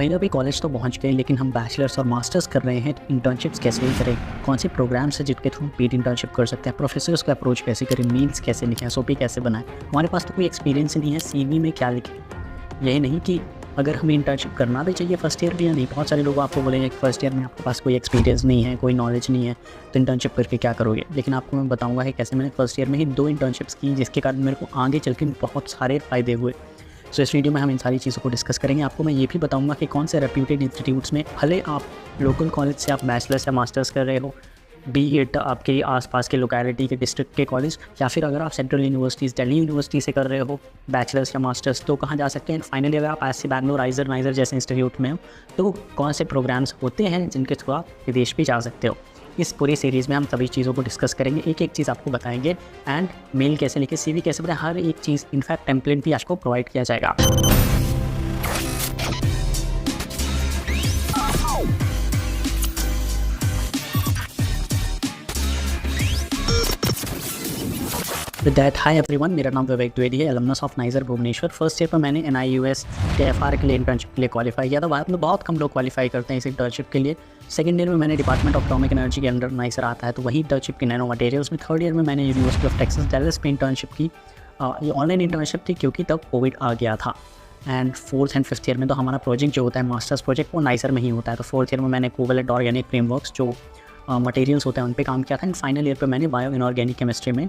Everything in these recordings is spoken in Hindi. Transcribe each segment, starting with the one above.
पहले अभी कॉलेज तो पहुंच गए, लेकिन हम बैचलर्स और मास्टर्स कर रहे हैं, तो इंटर्नशिप्स कैसे करें, कौन से प्रोग्राम्स हैं जिनके थ्रू पेड इंटर्नशिप कर सकते हैं, प्रोफेसर्स को अप्रोच कैसे करें, मेल्स कैसे लिखें, एसओपी कैसे बनाएं। हमारे पास तो कोई एक्सपीरियंस नहीं है, सीवी में क्या लिखें। यही नहीं कि अगर हमें इंटर्नशिप करना भी चाहिए फर्स्ट ईयर में या नहीं। बहुत सारे लोग आपको बोलेंगे कि फर्स्ट ईयर में आपके पास कोई एक्सपीरियंस नहीं है, कोई नॉलेज नहीं है, तो इंटर्नशिप करके क्या करोगे। लेकिन आपको मैं बताऊंगा कि कैसे मैंने फर्स्ट ईयर में ही 2 इंटर्नशिप्स की, जिसके कारण मेरे को आगे चल के बहुत सारे फ़ायदे हुए। सो इस वीडियो में हम इन सारी चीज़ों को डिस्कस करेंगे। आपको मैं ये भी बताऊंगा कि कौन से रेप्यूटेड इंस्टीट्यूट्स में, भले आप लोकल कॉलेज से आप बैचलर्स या मास्टर्स कर रहे हो, बी इट आपके आसपास के लोकेलिटी के डिस्ट्रिक्ट के कॉलेज, या फिर अगर आप सेंट्रल यूनिवर्सिटीज़ दिल्ली यूनिवर्सिटी से कर रहे हो बैचलर्स या मास्टर्स, तो कहाँ जा सकते हैं। फाइनली अगर आप ऐसे बैंगलोर, आइजर, नाइजर जैसे इंस्टीट्यूट में हो, तो कौन से प्रोग्राम्स होते हैं जिनके थ्रू आप विदेश भी जा सकते हो। इस पूरी सीरीज़ में हम सभी चीज़ों को डिस्कस करेंगे, एक एक चीज़ आपको बताएंगे, एंड मेल कैसे लिखे, सीवी कैसे बनाए, हर एक चीज़, इनफैक्ट टेम्पलेट भी आपको प्रोवाइड किया जाएगा। विद दैट, हाई एवरीवन, मेरा नाम विवेक द्विवेदी है, alumnus of NISER Bhubaneswar. First year पर मैंने NIUS के FR के लिए इंटर्नशिप के लिए क्वालिफाई किया था। बाद में बहुत कम लोग क्वालिफाई करते हैं इस इंटर्नशिप के लिए। सेकंड ईयर में मैंने डिपार्टमेंट ऑफ एटॉमिक एनर्जी के अंडर नाइजर आता है, तो वही इंटर्नशिप की नैनो मटेरियल्स में। थर्ड ईयर में मैंने यूनिवर्सिटी ऑफ टेक्सास डैलस में इंटर्नशिप की। ये ऑनलाइन इंटर्नशिप थी क्योंकि तब कोविड आ गया था। And fourth and fifth year में तो हमारा प्रोजेक्ट जो होता है, मास्टर्स प्रोजेक्ट, वो नाइजर में ही होता है। तो फोर्थ ईयर में मैंने कोवेलेंट ऑर्गेनिक फ्रेमवर्क्स जो मटेरियल्स होते हैं उन पे काम किया था। एंड फाइनल ईयर पे मैंने बायो इनऑर्गेनिक केमिस्ट्री में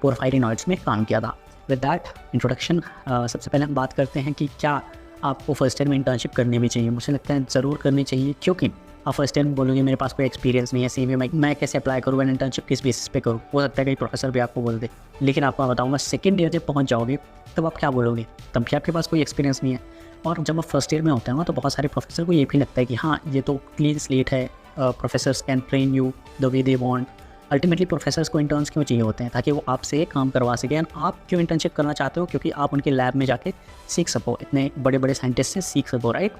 पोरफायरिनॉइड्स में काम किया था। विद दैट इंट्रोडक्शन, सबसे पहले हम बात करते हैं कि क्या आपको फर्स्ट ईयर में इंटर्नशिप करनी भी चाहिए। मुझे लगता है ज़रूर करनी चाहिए, क्योंकि आप फर्स्ट ईयर में बोलोगे मेरे पास कोई एक्सपीरियंस नहीं है, सीवी में मैं कैसे अप्लाई करूँ, मैं इंटर्नशिप किस बेसिस पे करूँ। हो सकता है कई प्रोफेसर भी आपको बोल दे। लेकिन आपको मैं बताऊँगा, सेकेंड ईयर जब पहुँच जाओगे तब आप क्या बोलोगे, तब भी आपके पास कोई एक्सपीरियंस नहीं है। और जब आप फर्स्ट ईयर में होते हैं ना, तो बहुत सारे प्रोफेसर को ये भी लगता है कि हाँ, ये तो क्लीन स्लेट है, professors can train you the way they want. Ultimately professors को इंटर्न्स क्यों चाहिए होते हैं, ताकि वो आपसे काम करवा सकें। आप क्यों इंटर्नशिप करना चाहते हो, क्योंकि आप उनके लैब में जाके सीख सको, इतने बड़े बड़े साइंटिस्ट से सीख सको, right.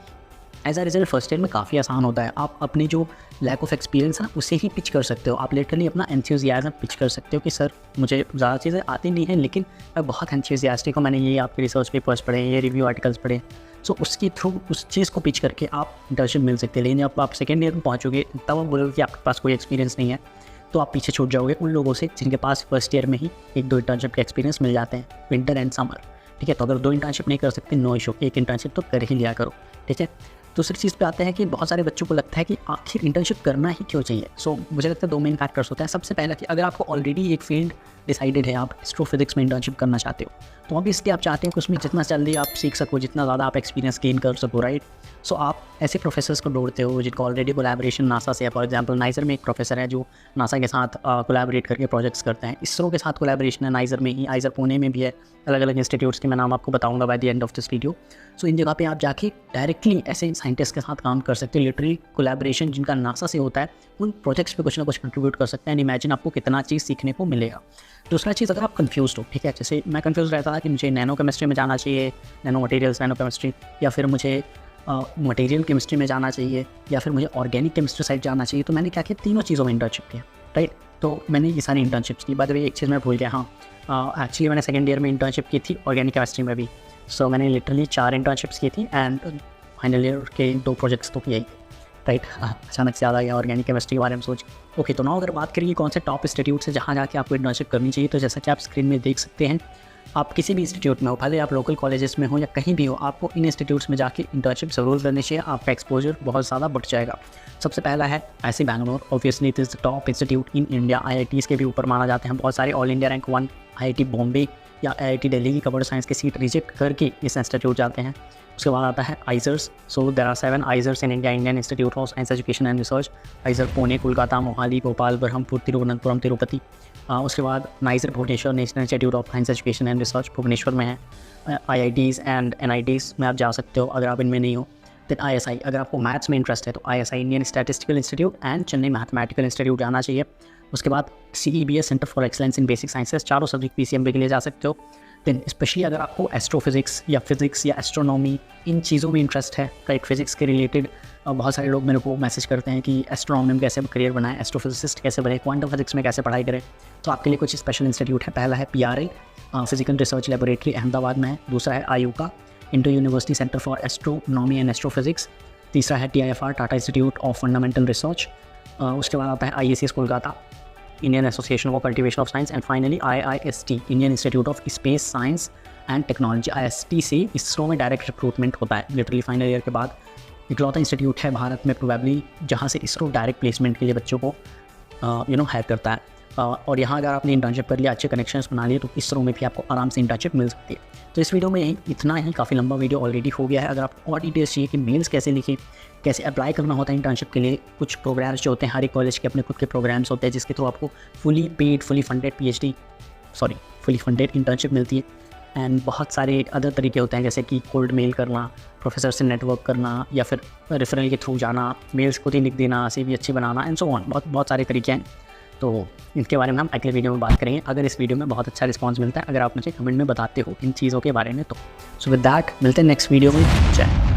As a result first year में काफ़ी आसान होता है। आप अपनी जो लैक ऑफ एक्सपीरियंस है उसे ही पिच कर सकते हो। आप लिटरली अपना एंथुसियाज्म पिच कर सकते हो कि सर मुझे ज़्यादा चीज़ें आती नहीं हैं, लेकिन मैं बहुत एंथुसियास्टिक हूँ, मैंने ये आपके रिसर्च पेपर्स पढ़े, ये रिव्यू आर्टिकल्स पढ़े। सो उसके थ्रू उस चीज़ को पिच करके आप इंटर्नशिप मिल सकते हैं। लेकिन जब आप सेकेंड ईयर में पहुँचोगे, तब आप बोलोगे कि आपके पास कोई एक्सपीरियंस नहीं है, तो आप पीछे छूट जाओगे उन लोगों से जिनके पास फर्स्ट ईयर में ही 1-2 इंटर्नशिप के एक्सपीरियंस मिल जाते हैं, विंटर एंड समर। ठीक है, तो अगर 2 इंटर्नशिप नहीं कर सकते, नो इशू, 1 इंटर्नशिप तो कर ही लिया करो। ठीक है, दूसरी चीज़ पे आते हैं कि बहुत सारे बच्चों को लगता है कि आखिर इंटर्नशिप करना ही क्यों चाहिए। सो मुझे लगता है 2 मेन फैक्टर्स होते हैं। सबसे पहला कि अगर आपको ऑलरेडी एक फील्ड डिसाइडेड है, आप एस्ट्रोफिजिक्स में इंटर्नशिप करना चाहते हो, तो ऑब्वियसली आप चाहते हैं कि उसमें जितना जल्दी आप सीख सको, जितना ज़्यादा आप एक्सपीरियंस गेन कर सको, राइट। सो आप ऐसे प्रोफेसर्स को ढूंढते हो जिनको ऑलरेडी कोलैबोरेशन नासा से है। फॉर एग्जांपल नाइजर में एक प्रोफेसर है जो नासा के साथ कोलैबोरेट करके प्रोजेक्ट्स करते हैं। इसरो के साथ कोलैबोरेशन है नाइजर में ही, आइजर पुणे में भी है, अलग अलग इंस्टीट्यूट्स के मैं नाम आपको बताऊंगा by the end of this video. So इन जगह पे आप जाके डायरेक्टली ऐसे साइंटिस्ट के साथ काम कर सकते हो। लिटरली कोलैबोरेशन जिनका नासा से होता है, उन प्रोजेक्ट्स पे कुछ ना कुछ कंट्रीब्यूट कर सकते हैं। इमेजिन आपको कितना चीज़ सीखने को मिलेगा। दूसरा चीज़, अगर आप कन्फ्यूज हो, ठीक है, जैसे मैं कन्फ्यूज रहता था कि मुझे नैनो केमिस्ट्री में जाना चाहिए, नैनो मटेरियल्स, नैनो केमिस्ट्री, या फिर मुझे मटेरियल केमिस्ट्री में जाना चाहिए, या फिर मुझे ऑर्गेनिक केमिस्ट्री साइड जाना चाहिए। तो मैंने क्या किया, तीनों चीज़ों में इंटर्नशिप किया, राइट। तो मैंने ये सारी इंटर्नशिप्स की। बाय द वे एक चीज़ मैं भूल गया, हाँ, एक्चुअली मैंने सेकेंड ईयर में इंटर्नशिप की थी ऑर्गेनिक केमिस्ट्री में भी। सो मैंने लिटरली 4 इंटर्नशिप्स की थी, एंड फाइनल ईयर के 2 प्रोजेक्ट्स तो किया ही, राइट। अचानक से याद आ गया ऑर्गेनिक केमिस्ट्री के बारे में सोच। ओके, तो ना अगर बात करिए कौन से टॉप इंस्टीट्यूट से जहाँ जाके आपको इंटर्नशिप करनी चाहिए, तो जैसा कि आप स्क्रीन में देख सकते हैं, आप किसी भी इंस्टीट्यूट में हो, भले आप लोकल कॉलेजेस में हो या कहीं भी हो, आपको इन इंस्टीट्यूट्स में जाके इंटर्नशिप ज़रूर करनी चाहिए। आपका एक्सपोजर बहुत ज़्यादा बढ़ जाएगा। सबसे पहला है IISc Bangalore, obviously it is the top institute in India. IITs के भी ऊपर माना जाते हैं। बहुत सारे all India rank 1 IIT Bombay या IIT दिल्ली की कंप्यूटर साइंस की सीट रिजेक्ट करके इस इंस्टीट्यूट जाते हैं। उसके बाद आता है IISERs. So there are 7 IISERs in India, Indian Institute of science education and Research. IISER Pune, Kolkata, Mohali, Bhopal, Berhampur, Thiruvananthapuram, Tirupati. उसके बाद NISER Bhubaneswar, national institute of science education and research, Bhubaneswar में है। IITs एंड NITs में आप जा सकते हो अगर आप इनमें नहीं हो। देन ISI, अगर आपको मैथ्स में इंटरेस्ट है तो ISI, Indian statistical institute, and Chennai mathematical institute जाना चाहिए। उसके बाद CEBS, centre for excellence in basic sciences, चारों सब्जेक्ट PCMB के लिए जा सकते हो। देन स्पेशली अगर आपको एस्ट्रोफिजिक्स या फिजिक्स या एस्ट्रोनॉमी, इन चीज़ों में इंटरेस्ट है, राइट, फिजिक्स के रिलेटेड बहुत सारे लोग मेरे को मैसेज करते हैं कि एस्ट्रोनॉमी में कैसे करियर बनाएं, एस्ट्रोफिजिसिस्ट कैसे बने, क्वांटम फिजिक्स में कैसे पढ़ाई करें। तो आपके लिए कुछ स्पेशल इंस्टीट्यूट है। पहला है PRL, physical research laboratory, Ahmedabad में है। दूसरा है IUCAA, inter university centre for astronomy and astrophysics, तीसरा है TIFR, Tata institute of fundamental research. उसके बाद आता है IACS Kolkata, Indian association for cultivation of science. And finally IIST, Indian Institute of space science and technology. IST से इसरो में डायरेक्ट रिक्रूटमेंट होता है। लिटरली फाइनल ईयर के बाद इकलौता इंस्टीट्यूट है भारत में प्रोबेबली जहाँ से इसरो डायरेक्ट प्लेसमेंट के लिए बच्चों को हायर करता है। और यहाँ अगर आपने इंटर्नशिप कर लिया, अच्छे कनेक्शंस बना लिए, तो इसरो में भी आपको आराम से इंटर्नशिप मिल सकती है। तो इस वीडियो में इतना ही, काफ़ी लंबा वीडियो ऑलरेडी हो गया है। अगर आपको और डिटेल्स चाहिए कि मेल्स कैसे लिखें, कैसे अप्लाई करना होता है इंटर्नशिप के लिए, कुछ प्रोग्राम्स जो होते हैं, हर एक कॉलेज के अपने खुद के प्रोग्राम्स होते हैं जिसके थ्रू आपको fully paid, fully funded internship मिलती है। एंड बहुत सारे अदर तरीके होते हैं, जैसे कि कोल्ड मेल करना, प्रोफेसर से नेटवर्क करना, या फिर रेफरल के थ्रू जाना, मेल्स खुद ही लिख देना, CV अच्छी बनाना, एंड सो ऑन। बहुत सारे तरीके हैं। तो इनके बारे में हम अगले वीडियो में बात करेंगे, अगर इस वीडियो में बहुत अच्छा रिस्पांस मिलता है, अगर आप मुझे कमेंट में बताते हो इन चीज़ों के बारे में तो। सो विद दैट मिलते हैं नेक्स्ट वीडियो में। जय।